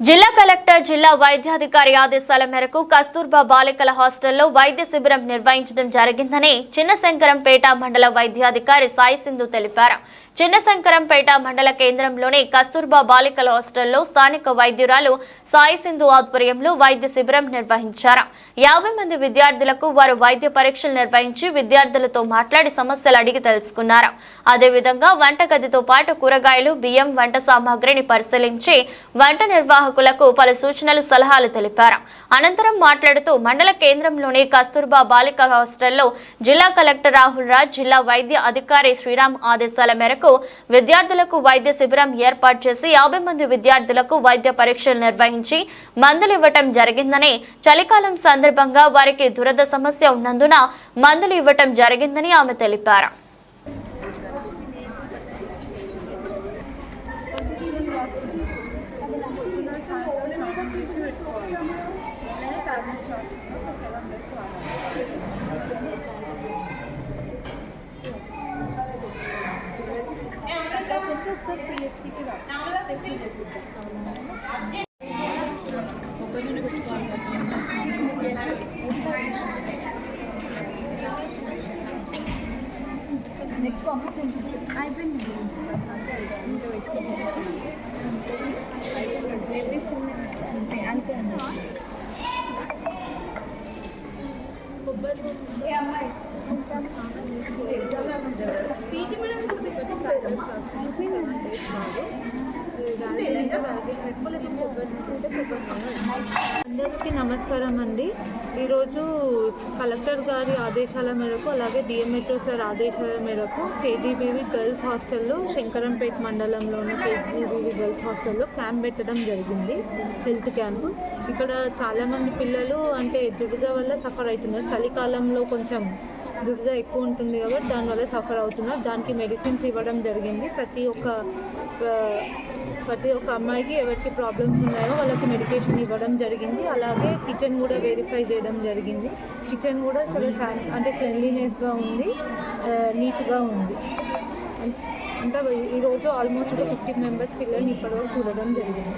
జిల్లా కలెక్టర్ జిల్లా వైద్యాధికారి ఆదేశాల మేరకు కస్తూర్బా బాలికల హాస్టల్లో వైద్య శిబిరం నిర్వహించడం జరిగిందని చిన్నశంకరంపేట మండల వైద్యాధికారి సాయి సింధు తెలిపారు. చిన్నశంకరంపేట మండల కేంద్రంలోని కస్తూర్బా బాలికల హాస్టల్లో స్థానిక వైద్యురాలు సాయి సింధు ఆధ్వర్యంలో వైద్య శిబిరం నిర్వహించారు. 50 మంది విద్యార్థులకు వారు వైద్య పరీక్షలు నిర్వహించి విద్యార్థులతో మాట్లాడి సమస్యలు అడిగి తెలుసుకున్నారు. అదేవిధంగా వంటగదితో పాటు కూరగాయలు, బియ్యం, వంట సామాగ్రిని పరిశీలించి వంట నిర్వాహకులకు పలు సూచనలు, సలహాలు తెలిపారు. అనంతరం మాట్లాడుతూ మండల కేంద్రంలోని కస్తూర్బా బాలికల హాస్టల్లో జిల్లా కలెక్టర్ రాహుల్ రాజ్, జిల్లా వైద్య అధికారి శ్రీరామ్ ఆదేశాల మేరకు విద్యార్థులకు వైద్య శిబిరం ఏర్పాటు చేసి 50 మంది విద్యార్థులకు వైద్య పరీక్షలు నిర్వహించి మందులు ఇవ్వటం జరిగిందని, చలికాలం సందర్భంగా వారికి దురద సమస్య ఉన్నందున మందులు ఇవ్వటం జరిగిందని ఆమె తెలిపారు. నెక్స్ట్ పంపించండి సిస్టర్. అయిపోయింది. అంతే అండి. అమ్మాయి అందరికీ నమస్కారం అండి. ఈరోజు కలెక్టర్ గారి ఆదేశాల మేరకు అలాగే డిఎంహెచ్ఓ సార్ ఆదేశాల మేరకు కేజీబీవీ గర్ల్స్ హాస్టల్లో శంకరంపేట మండలంలోని కేజీబీవీ గర్ల్స్ హాస్టల్లో క్యాంప్ పెట్టడం జరిగింది, హెల్త్ క్యాంపు. ఇక్కడ చాలామంది పిల్లలు అంటే దురద వల్ల సఫర్ అవుతున్నారు. చలికాలంలో కొంచెం దురద ఎక్కువ ఉంటుంది కాబట్టి దానివల్ల సఫర్ అవుతున్నారు. దానికి మెడిసిన్స్ ఇవ్వడం జరిగింది. ప్రతి ఒక్క అమ్మాయికి ఎవరికి ప్రాబ్లమ్స్ ఉన్నాయో వాళ్ళకి మెడికేషన్ ఇవ్వడం జరిగింది. అలాగే కిచెన్ కూడా వెరిఫై చేయడం జరిగింది. కిచెన్ కూడా చాలా అంటే క్లెన్లీనెస్గా ఉంది, నీట్గా ఉంది. అంతా ఈరోజు ఆల్మోస్ట్ ఒక 50 మెంబర్స్ పిల్లల్ని ఇప్పటివరకు చూడడం జరిగింది.